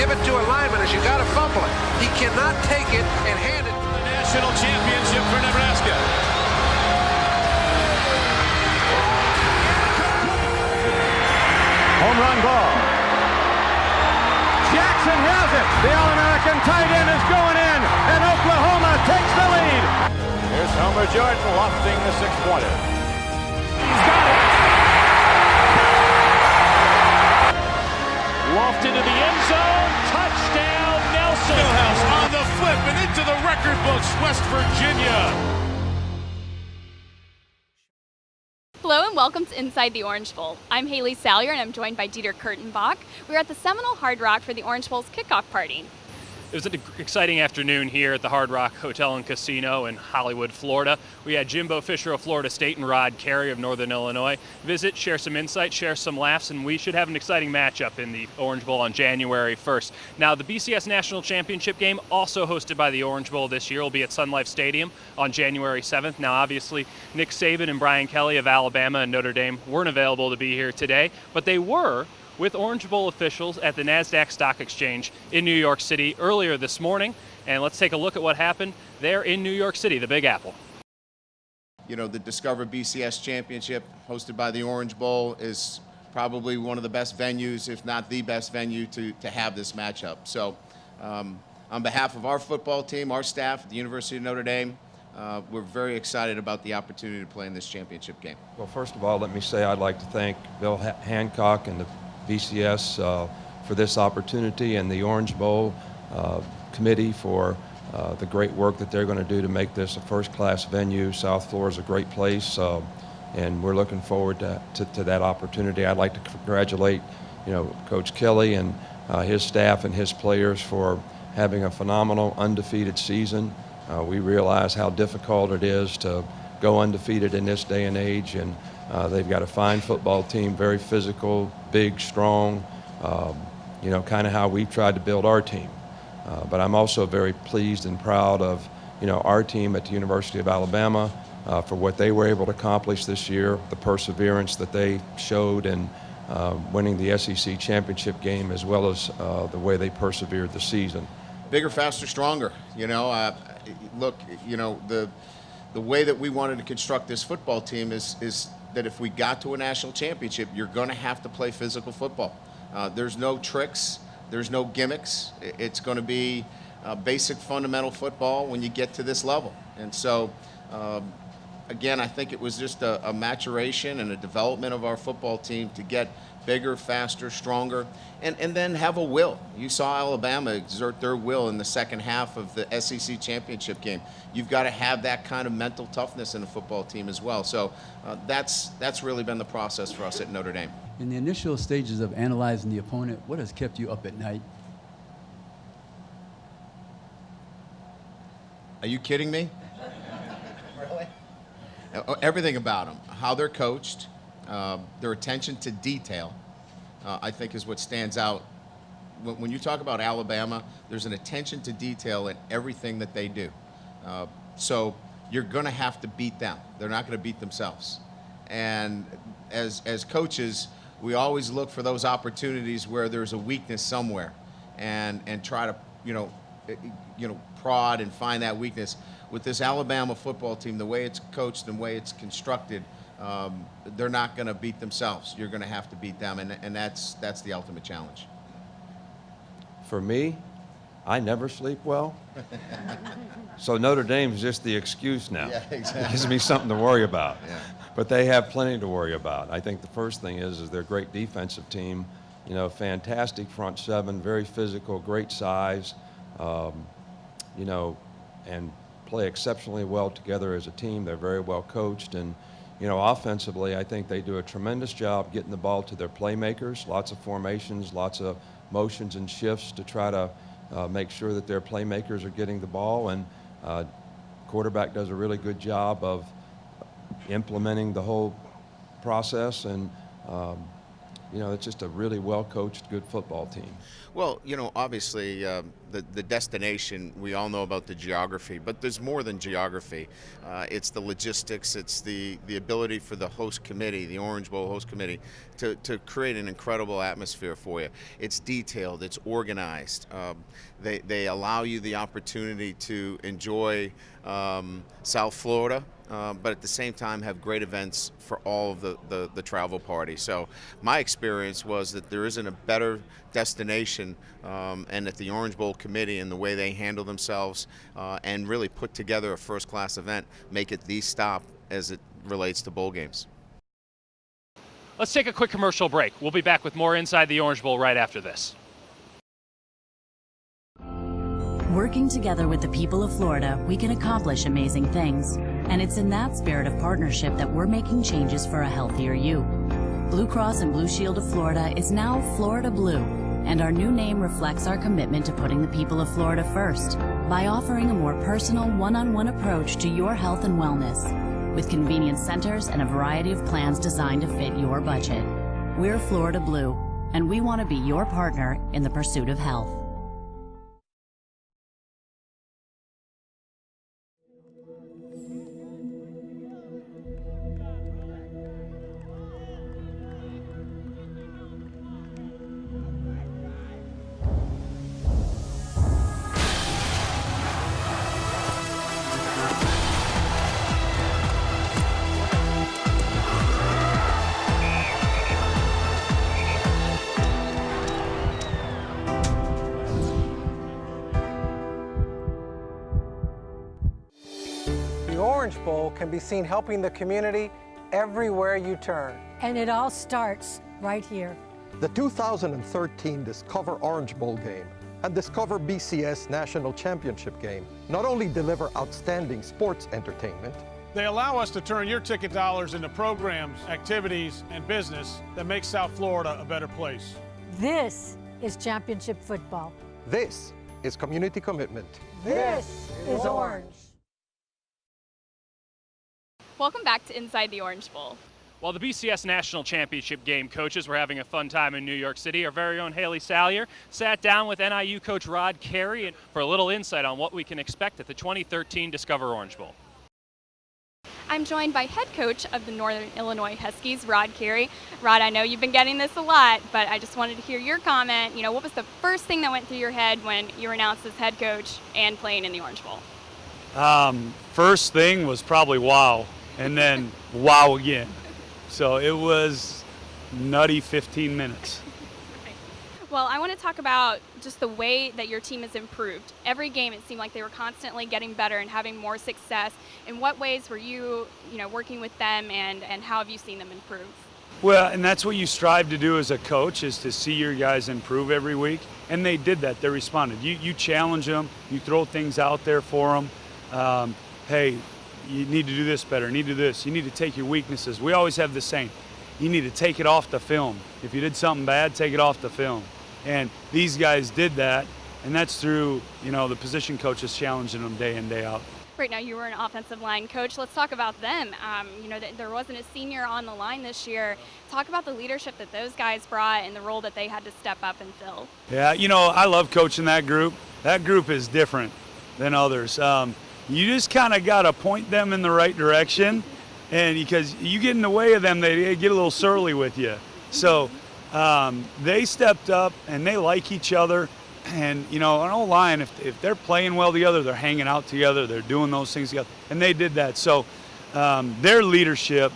give it to a lineman as you got to fumble it. He cannot take it and hand it to the national championship for Nebraska. Home run ball. Jackson has it. The All-American tight end is going in, and Oklahoma takes the lead. Here's Homer Jordan lofting the 6-pointer. He's got it. Lofted to the end zone. Touchdown, Nelson. Millhouse on the flip and into the record books, West Virginia. Hello and welcome to Inside the Orange Bowl. I'm Haley Salyer and I'm joined by Dieter Kurtenbach. We're at the Seminole Hard Rock for the Orange Bowl's kickoff party. It was an exciting afternoon here at the Hard Rock Hotel and Casino in Hollywood, Florida. We had Jimbo Fisher of Florida State and Rod Carey of Northern Illinois visit, share some insights, share some laughs, and we should have an exciting matchup in the Orange Bowl on January 1st. Now, the BCS National Championship game, also hosted by the Orange Bowl this year, will be at Sun Life Stadium on January 7th. Now, obviously, Nick Saban and Brian Kelly of Alabama and Notre Dame weren't available to be here today, but they were with Orange Bowl officials at the NASDAQ Stock Exchange in New York City earlier this morning. And let's take a look at what happened there in New York City, the Big Apple. You know, the Discover BCS Championship hosted by the Orange Bowl is probably one of the best venues, if not the best venue to have this matchup. So on behalf of our football team, our staff at the University of Notre Dame, we're very excited about the opportunity to play in this championship game. Well, first of all, let me say I'd like to thank Bill Hancock and the BCS for this opportunity, and the Orange Bowl committee for the great work that they're going to do to make this a first-class venue. South Florida is a great place, and we're looking forward to that opportunity. I'd like to congratulate, Coach Kelly and his staff and his players for having a phenomenal undefeated season. We realize how difficult it is to go undefeated in this day and age, and they've got a fine football team, very physical, big, strong, kind of how we've tried to build our team. But I'm also very pleased and proud of, our team at the University of Alabama for what they were able to accomplish this year, the perseverance that they showed in winning the SEC championship game, as well as the way they persevered the season. Bigger, faster, stronger. Look, the way that we wanted to construct this football team is that if we got to a national championship, you're going to have to play physical football. There's no tricks. There's no gimmicks. It's going to be basic fundamental football when you get to this level. And so, again, I think it was just a maturation and a development of our football team to get bigger, faster, stronger, and then have a will. You saw Alabama exert their will in the second half of the SEC championship game. You've got to have that kind of mental toughness in a football team as well. So that's really been the process for us at Notre Dame. In the initial stages of analyzing the opponent, what has kept you up at night? Are you kidding me? Really? Everything about them, how they're coached, their attention to detail, I think is what stands out. When you talk about Alabama, there's an attention to detail in everything that they do. So you're going to have to beat them. They're not going to beat themselves. And as coaches, we always look for those opportunities where there's a weakness somewhere, and try to prod and find that weakness. With this Alabama football team, the way it's coached and the way it's constructed, they're not going to beat themselves. You're going to have to beat them, and that's the ultimate challenge. For me, I never sleep well. So Notre Dame's just the excuse now. Yeah, exactly. It gives me something to worry about. Yeah. But they have plenty to worry about. I think the first thing is they're a great defensive team. Fantastic front seven, very physical, great size, and play exceptionally well together as a team. They're very well coached, and offensively, I think they do a tremendous job getting the ball to their playmakers. Lots of formations, lots of motions and shifts to try to make sure that their playmakers are getting the ball, and quarterback does a really good job of implementing the whole process, and you know, it's just a really well-coached, good football team. Well, you know, obviously the destination, we all know about the geography, but there's more than geography. It's the logistics, it's the ability for the host committee, the Orange Bowl host committee, to create an incredible atmosphere for you. It's detailed, it's organized. They allow you the opportunity to enjoy South Florida, but at the same time have great events for all of the travel parties. So my experience was that there isn't a better destination, and that the Orange Bowl committee and the way they handle themselves and really put together a first-class event make it the stop as it relates to bowl games. Let's take a quick commercial break. We'll be back with more Inside the Orange Bowl right after this. Working together with the people of Florida, we can accomplish amazing things. And it's in that spirit of partnership that we're making changes for a healthier you. Blue Cross and Blue Shield of Florida is now Florida Blue, and our new name reflects our commitment to putting the people of Florida first by offering a more personal, one-on-one approach to your health and wellness, with convenience centers and a variety of plans designed to fit your budget. We're Florida Blue, and we want to be your partner in the pursuit of health. The Orange Bowl can be seen helping the community everywhere you turn. And it all starts right here. The 2013 Discover Orange Bowl game and Discover BCS National Championship game not only deliver outstanding sports entertainment, They allow us to turn your ticket dollars into programs, activities, and business that make South Florida a better place. This is championship football. this is community commitment. This is Orange. Welcome back to Inside the Orange Bowl. While the BCS National Championship game coaches were having a fun time in New York City, our very own Haley Salyer sat down with NIU coach Rod Carey for a little insight on what we can expect at the 2013 Discover Orange Bowl. I'm joined by head coach of the Northern Illinois Huskies, Rod Carey. Rod, I know you've been getting this a lot, but I just wanted to hear your comment. You know, what was the first thing that went through your head when you were announced as head coach and playing in the Orange Bowl? First thing was probably wow, and then wow again. So it was nutty 15 minutes. Well, I want to talk about just the way that your team has improved. Every game, it seemed like they were constantly getting better and having more success. In what ways were you working with them, and how have you seen them improve? Well, and that's what you strive to do as a coach, is to see your guys improve every week. And they did that. They responded. You challenge them. You throw things out there for them. Hey, you need to do this better. You need to do this. You need to take your weaknesses. We always have the same. You need to take it off the film. If you did something bad, take it off the film. And these guys did that, and that's through, the position coaches challenging them day in, day out. Right now, you were an offensive line coach. Let's talk about them. There wasn't a senior on the line this year. Talk about the leadership that those guys brought and the role that they had to step up and fill. Yeah, I love coaching that group. That group is different than others. You just kind of got to point them in the right direction, and because you get in the way of them, they get a little surly with you. So they stepped up, and they like each other. And, an old line, if they're playing well together, they're hanging out together, they're doing those things together, and they did that. So their leadership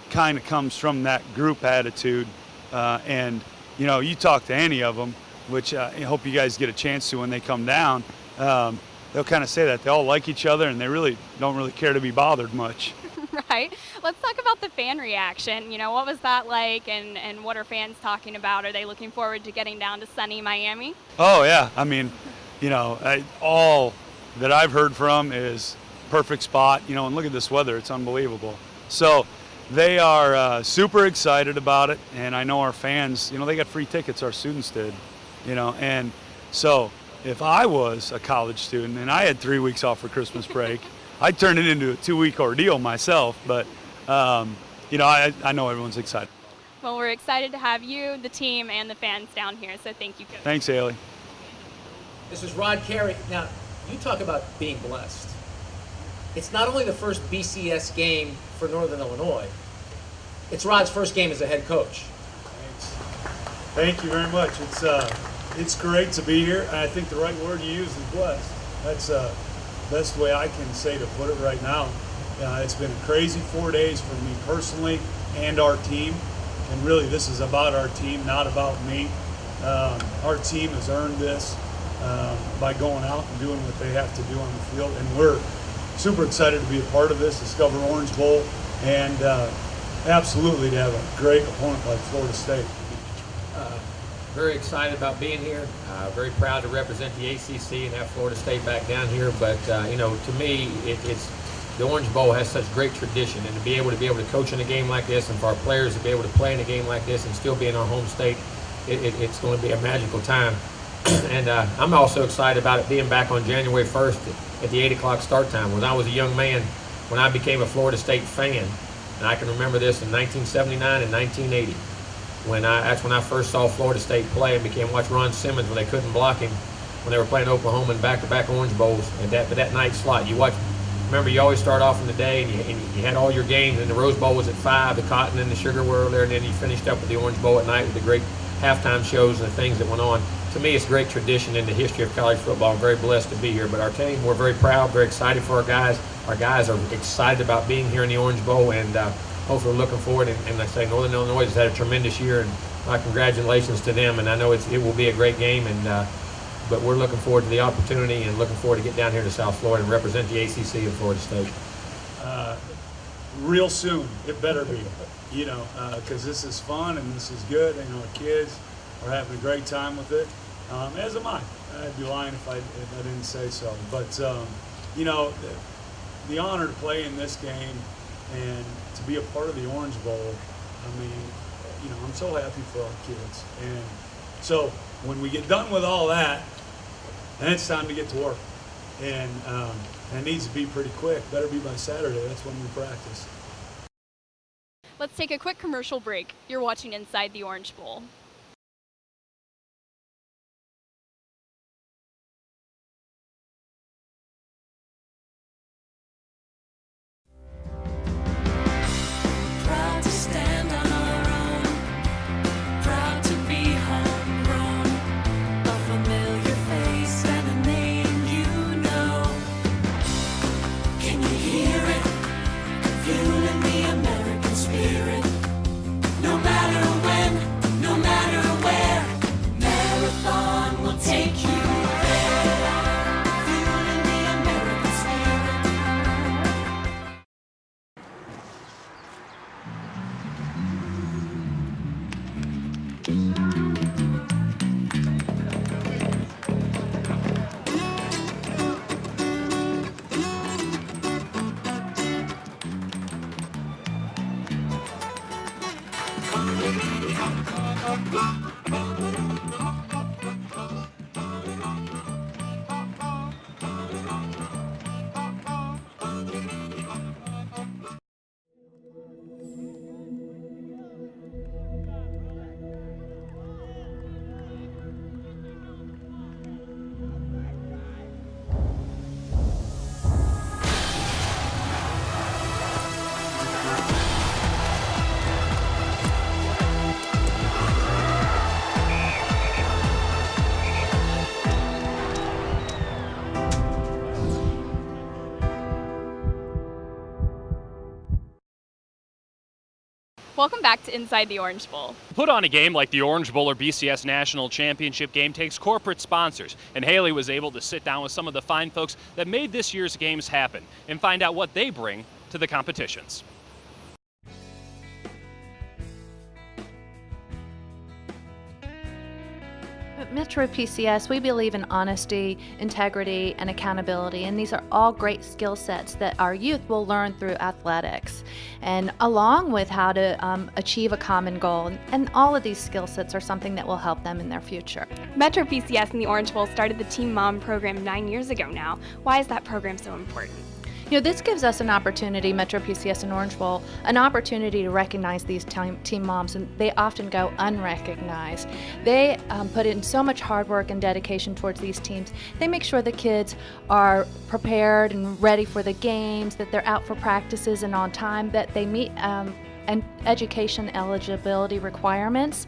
kind of comes from that group attitude. And, you talk to any of them, which I hope you guys get a chance to when they come down, they'll kind of say that. They all like each other, and they really don't really care to be bothered much. Right. Let's talk about the fan reaction. What was that like, and what are fans talking about? Are they looking forward to getting down to sunny Miami? Oh, yeah. I mean, all that I've heard from is perfect spot, and look at this weather. It's unbelievable. So they are super excited about it, and I know our fans, they got free tickets, our students did, and so if I was a college student and I had 3 weeks off for Christmas break, I'd turn it into a 2-week ordeal myself, but, I know everyone's excited. Well, we're excited to have you, the team, and the fans down here, so thank you, Coach. Thanks, Haley. This is Rod Carey. Now, you talk about being blessed. It's not only the first BCS game for Northern Illinois, it's Rod's first game as a head coach. Thank you very much. It's great to be here, and I think the right word you use is blessed. That's the best way I can say to put it right now. It's been a crazy 4 days for me personally and our team, and really this is about our team, not about me. Our team has earned this by going out and doing what they have to do on the field, and we're super excited to be a part of this Discover Orange Bowl, and absolutely to have a great opponent like Florida State. Very excited about being here. Very proud to represent the ACC and have Florida State back down here. But you know, to me, it's the Orange Bowl has such great tradition, and to be able to coach in a game like this, and for our players to be able to play in a game like this and still be in our home state, it's going to be a magical time. And I'm also excited about it being back on January 1st at the 8 o'clock start time. When I was a young man, when I became a Florida State fan, and I can remember this in 1979 and 1980. That's when I first saw Florida State play and began watching Ron Simmons when they couldn't block him, when they were playing Oklahoma in back-to-back Orange Bowls. And that night slot, remember you always start off in the day and you had all your games, and the Rose Bowl was at 5, the Cotton and the Sugar were there, and then you finished up with the Orange Bowl at night with the great halftime shows and the things that went on. To me, it's a great tradition in the history of college football. I'm very blessed to be here. But our team, we're very proud, very excited for our guys. Our guys are excited about being here in the Orange Bowl, and hopefully we're looking forward. And like I say, Northern Illinois has had a tremendous year, and my congratulations to them. And I know it will be a great game, but we're looking forward to the opportunity and looking forward to get down here to South Florida and represent the ACC and Florida State. Real soon, it better be, because this is fun and this is good. And our kids are having a great time with it, as am I. I'd be lying if I didn't say so. But the honor to play in this game and to be a part of the Orange Bowl, I'm so happy for our kids. And so when we get done with all that, then it's time to get to work. And it needs to be pretty quick. Better be by Saturday. That's when we practice. Let's take a quick commercial break. You're watching Inside the Orange Bowl. Welcome back to Inside the Orange Bowl. To put on a game like the Orange Bowl or BCS National Championship game takes corporate sponsors, and Haley was able to sit down with some of the fine folks that made this year's games happen and find out what they bring to the competitions. At Metro PCS, we believe in honesty, integrity, and accountability, and these are all great skill sets that our youth will learn through athletics, and along with how to achieve a common goal. And all of these skill sets are something that will help them in their future. Metro PCS and the Orange Bowl started the Team Mom program 9 years ago now. Why is that program so important? This gives us an opportunity, Metro PCS and Orange Bowl, an opportunity to recognize these team moms, and they often go unrecognized. They put in so much hard work and dedication towards these teams. They make sure the kids are prepared and ready for the games, that they're out for practices and on time, that they meet and education eligibility requirements.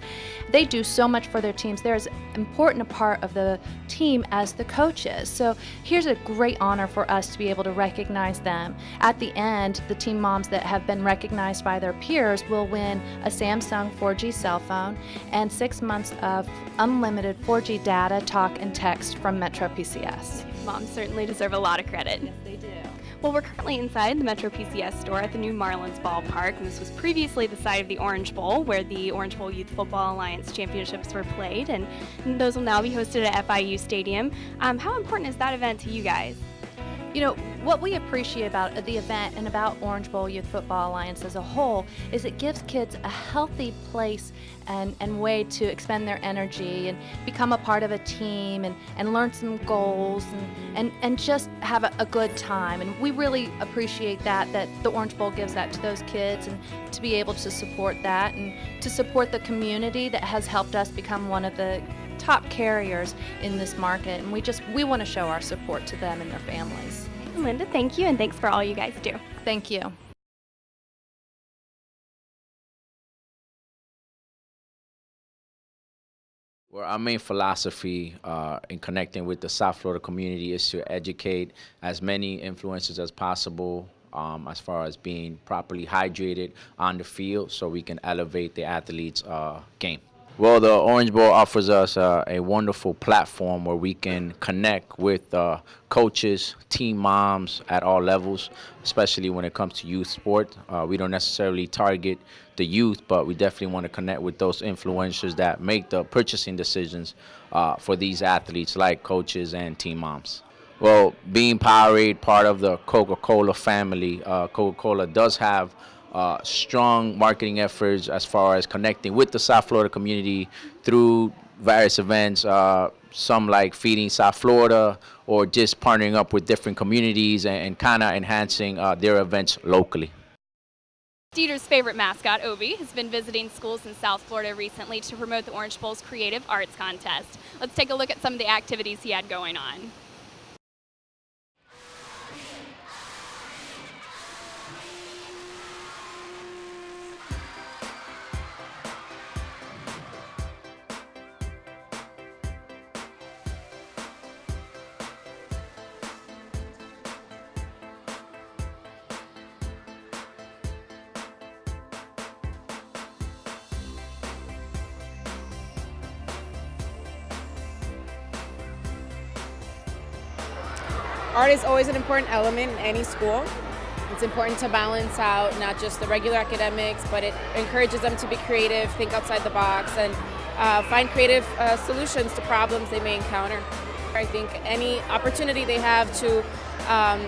They do so much for their teams. They're as important a part of the team as the coaches. So here's a great honor for us to be able to recognize them. At the end, the team moms that have been recognized by their peers will win a Samsung 4G cell phone and 6 months of unlimited 4G data, talk, and text from Metro PCS. Moms certainly deserve a lot of credit. Yes, they do. Well, we're currently inside the Metro PCS store at the new Marlins ballpark, and this was previously the site of the Orange Bowl, where the Orange Bowl Youth Football Alliance championships were played, and those will now be hosted at FIU Stadium. How important is that event to you guys? What we appreciate about the event and about Orange Bowl Youth Football Alliance as a whole is it gives kids a healthy place and way to expend their energy and become a part of a team and learn some goals and just have a good time. And we really appreciate that the Orange Bowl gives that to those kids, and to be able to support that and to support the community that has helped us become one of the top carriers in this market, and we want to show our support to them and their families. Linda, thank you, and thanks for all you guys do. Thank you. Well, our main philosophy in connecting with the South Florida community is to educate as many influencers as possible as far as being properly hydrated on the field so we can elevate the athletes' game. Well, the Orange Bowl offers us a wonderful platform where we can connect with coaches, team moms at all levels, especially when it comes to youth sport. We don't necessarily target the youth, but we definitely want to connect with those influencers that make the purchasing decisions for these athletes, like coaches and team moms. Well, being Powerade, part of the Coca-Cola family, Coca-Cola does have strong marketing efforts as far as connecting with the South Florida community through various events, some like Feeding South Florida, or just partnering up with different communities and kind of enhancing their events locally. Dieter's favorite mascot, Obi, has been visiting schools in South Florida recently to promote the Orange Bowl's Creative Arts Contest. Let's take a look at some of the activities he had going on. Art is always an important element in any school. It's important to balance out not just the regular academics, but it encourages them to be creative, think outside the box, and find creative solutions to problems they may encounter. I think any opportunity they have to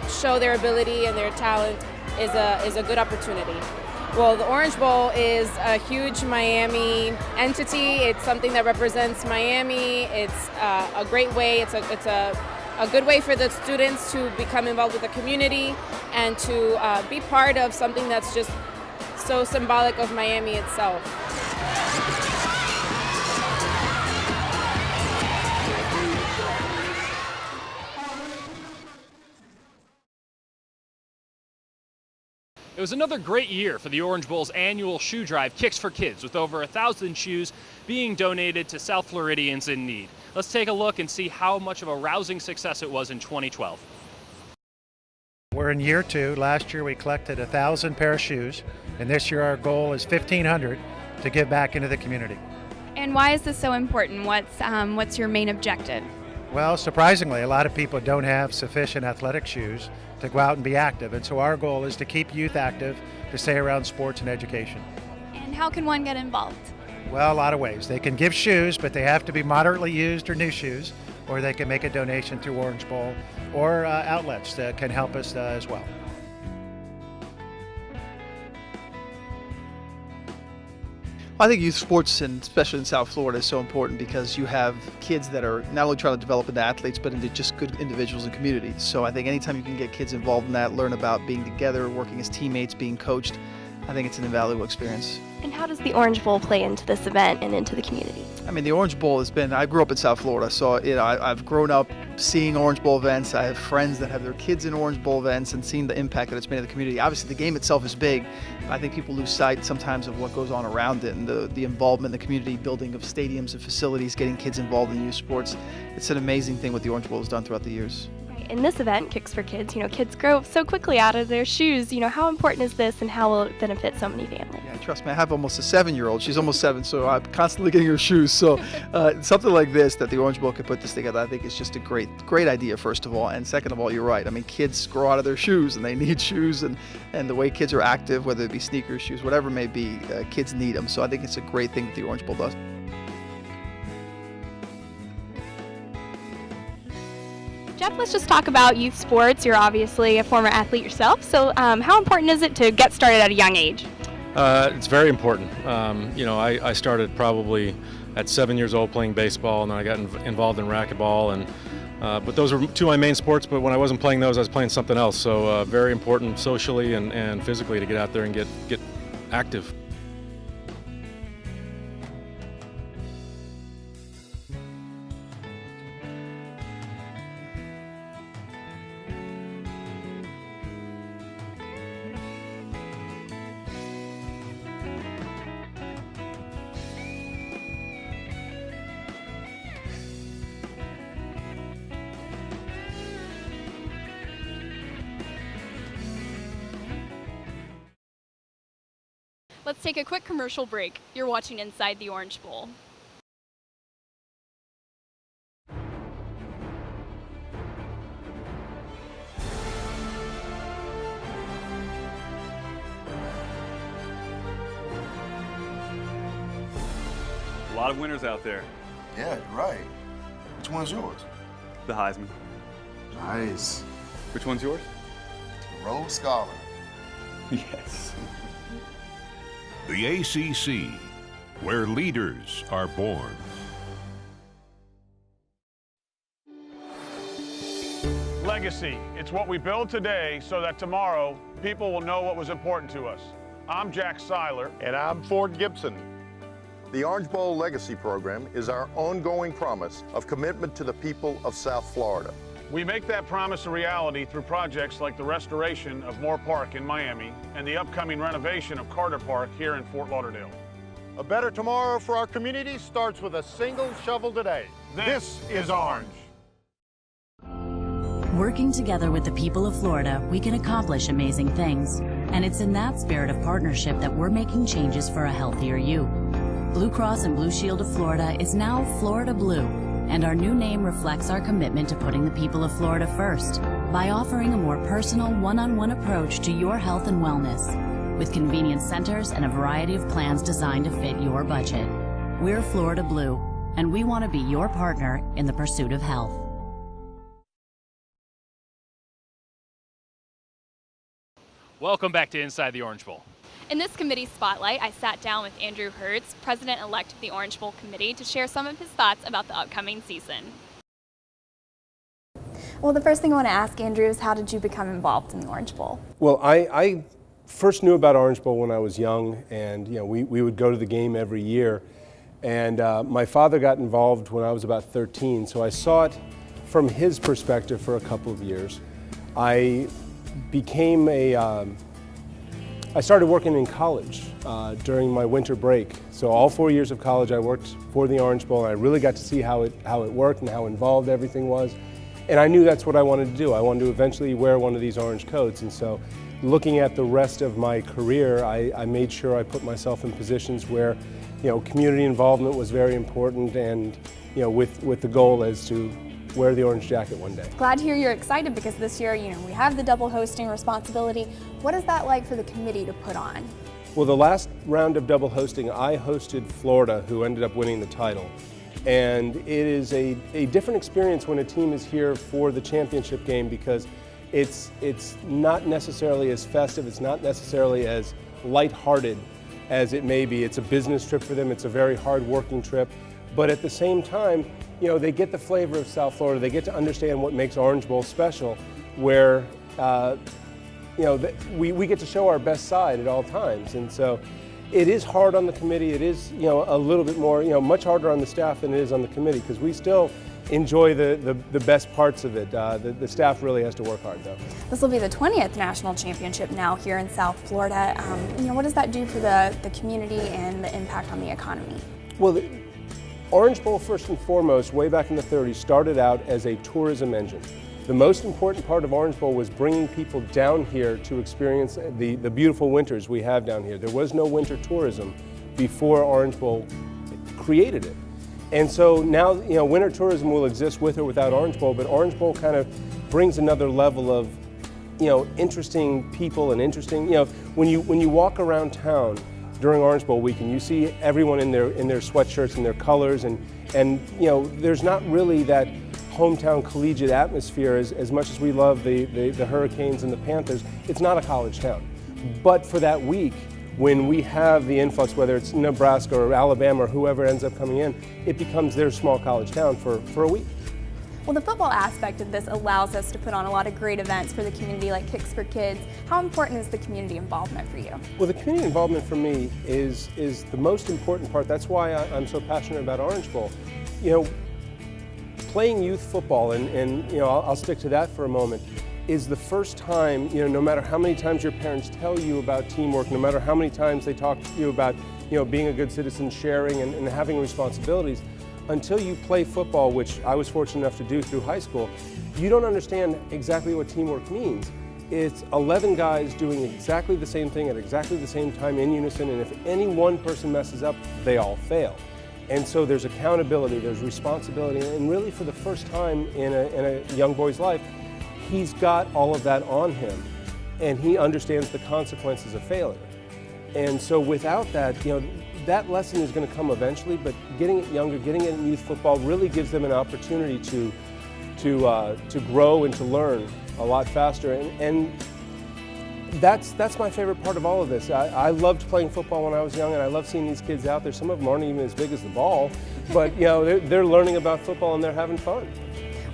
show their ability and their talent is a good opportunity. Well, the Orange Bowl is a huge Miami entity. It's something that represents Miami. It's a great way. It's a good way for the students to become involved with the community and to be part of something that's just so symbolic of Miami itself. It was another great year for the Orange Bowl's annual shoe drive, Kicks for Kids, with over 1,000 shoes being donated to South Floridians in need. Let's take a look and see how much of a rousing success it was in 2012. We're in year 2. Last year we collected 1,000 pair of shoes, and this year our goal is 1,500 to give back into the community. And why is this so important? What's your main objective? Well, surprisingly, a lot of people don't have sufficient athletic shoes to go out and be active, and so our goal is to keep youth active, to stay around sports and education. And how can one get involved? Well, a lot of ways. They can give shoes, but they have to be moderately used or new shoes, or they can make a donation through Orange Bowl, or outlets that can help us as well. I think youth sports, and especially in South Florida, is so important because you have kids that are not only trying to develop into athletes, but into just good individuals and communities. So I think anytime you can get kids involved in that, learn about being together, working as teammates, being coached, I think it's an invaluable experience. And how does the Orange Bowl play into this event and into the community? I mean, the Orange Bowl has been, I grew up in South Florida, so I've grown up seeing Orange Bowl events. I have friends that have their kids in Orange Bowl events and seeing the impact that it's made in the community. Obviously, the game itself is big, but I think people lose sight sometimes of what goes on around it and the involvement in the community, building of stadiums and facilities, getting kids involved in youth sports. It's an amazing thing what the Orange Bowl has done throughout the years. In this event, Kicks for Kids, kids grow so quickly out of their shoes. How important is this and how will it benefit so many families? Yeah, trust me, I have almost a 7-year-old. She's almost 7, so I'm constantly getting her shoes. So something like this, that the Orange Bowl could put this together, I think is just a great idea, first of all. And second of all, you're right. I mean, kids grow out of their shoes and they need shoes, and the way kids are active, whether it be sneakers, shoes, whatever it may be, kids need them. So I think it's a great thing that the Orange Bowl does. Jeff, let's just talk about youth sports. You're obviously a former athlete yourself, so how important is it to get started at a young age? It's very important. I started probably at 7 years old playing baseball, and then I got involved in racquetball, and but those were two of my main sports. But when I wasn't playing those, I was playing something else. So very important socially and physically to get out there and get active. Let's take a quick commercial break. You're watching Inside the Orange Bowl. A lot of winners out there. Yeah, right. Which one's yours? The Heisman. Nice. Which one's yours? Rhodes Scholar. Yes. The ACC, where leaders are born. Legacy. It's what we build today so that tomorrow people will know what was important to us. I'm Jack Seiler. And I'm Ford Gibson. The Orange Bowl Legacy Program is our ongoing promise of commitment to the people of South Florida. We make that promise a reality through projects like the restoration of Moore Park in Miami and the upcoming renovation of Carter Park here in Fort Lauderdale. A better tomorrow for our community starts with a single shovel today. This is Orange. Working together with the people of Florida, we can accomplish amazing things. And it's in that spirit of partnership that we're making changes for a healthier you. Blue Cross and Blue Shield of Florida is now Florida Blue. And our new name reflects our commitment to putting the people of Florida first by offering a more personal, one-on-one approach to your health and wellness, with convenience centers and a variety of plans designed to fit your budget. We're Florida Blue, and we want to be your partner in the pursuit of health. Welcome back to Inside the Orange Bowl. In this committee spotlight, I sat down with Andrew Hertz, President-elect of the Orange Bowl Committee, to share some of his thoughts about the upcoming season. Well, the first thing I want to ask, Andrew, is how did you become involved in the Orange Bowl? Well, I first knew about Orange Bowl when I was young, and we would go to the game every year. And my father got involved when I was about 13, so I saw it from his perspective for a couple of years. I became I started working in college during my winter break. So all 4 years of college I worked for the Orange Bowl, and I really got to see how it worked and how involved everything was. And I knew that's what I wanted to do. I wanted to eventually wear one of these orange coats. And so looking at the rest of my career, I made sure I put myself in positions where community involvement was very important, and with the goal as to wear the orange jacket one day. Glad to hear you're excited, because this year, we have the double hosting responsibility. What is that like for the committee to put on? Well, the last round of double hosting, I hosted Florida, who ended up winning the title. And it is a different experience when a team is here for the championship game, because it's not necessarily as festive, it's not necessarily as lighthearted as it may be. It's a business trip for them. It's a very hard-working trip. But at the same time, you know, they get the flavor of South Florida. They get to understand what makes Orange Bowl special, where you know, we get to show our best side at all times. And so it is hard on the committee. It is, you know, a little bit more, you know, much harder on the staff than it is on the committee, because we still enjoy the best parts of it. The staff really has to work hard, though. This will be the 20th national championship now here in South Florida. You know, what does that do for the community and the impact on the economy? Well, the Orange Bowl, first and foremost, way back in the 30s, started out as a tourism engine. The most important part of Orange Bowl was bringing people down here to experience the beautiful winters we have down here. There was no winter tourism before Orange Bowl created it. And so now, you know, winter tourism will exist with or without Orange Bowl, but Orange Bowl kind of brings another level of, you know, interesting people and interesting, you know, when you walk around town during Orange Bowl weekend, you see everyone in their sweatshirts and their colors, and you know, there's not really that hometown collegiate atmosphere as much as we love the Hurricanes and the Panthers. It's not a college town. But for that week, when we have the influx, whether it's Nebraska or Alabama or whoever ends up coming in, it becomes their small college town for a week. Well, the football aspect of this allows us to put on a lot of great events for the community, like Kicks for Kids. How important is the community involvement for you? Well, the community involvement for me is the most important part. That's why I'm so passionate about Orange Bowl. You know, playing youth football, and you know, I'll stick to that for a moment, is the first time, you know, no matter how many times your parents tell you about teamwork, no matter how many times they talk to you about, you know, being a good citizen, sharing and having responsibilities, until you play football, which I was fortunate enough to do through high school, you don't understand exactly what teamwork means. It's 11 guys doing exactly the same thing at exactly the same time in unison, and if any one person messes up, they all fail. And so there's accountability, there's responsibility, and really for the first time in a young boy's life, he's got all of that on him, and he understands the consequences of failure. And so without that, you know, that lesson is going to come eventually, but getting it younger, getting it in youth football really gives them an opportunity to grow and to learn a lot faster. And that's my favorite part of all of this. I loved playing football when I was young, and I love seeing these kids out there. Some of them aren't even as big as the ball, but you know, they're learning about football and they're having fun.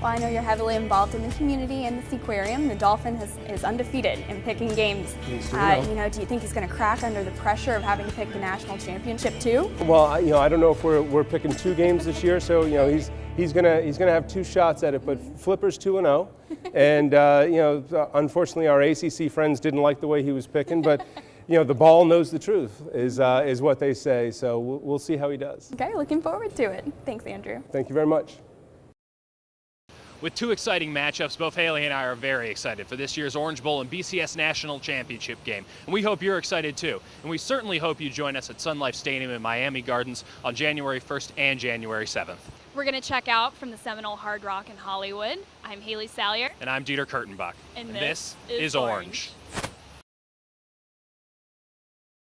Well, I know you're heavily involved in the community and the Seaquarium. The Dolphin is undefeated in picking games. You know, do you think he's going to crack under the pressure of having to pick the national championship too? Well, you know, I don't know if we're picking 2 games this year, so you know, he's gonna have 2 shots at it. But Flipper's 2-0, and you know, unfortunately, our ACC friends didn't like the way he was picking, but. You know, the ball knows the truth, is what they say. So we'll see how he does. Okay, looking forward to it. Thanks, Andrew. Thank you very much. With 2 exciting matchups, both Haley and I are very excited for this year's Orange Bowl and BCS National Championship game. And we hope you're excited too. And we certainly hope you join us at Sun Life Stadium in Miami Gardens on January 1st and January 7th. We're going to check out from the Seminole Hard Rock in Hollywood. I'm Haley Salyer. And I'm Dieter Kurtenbach. And this is Orange.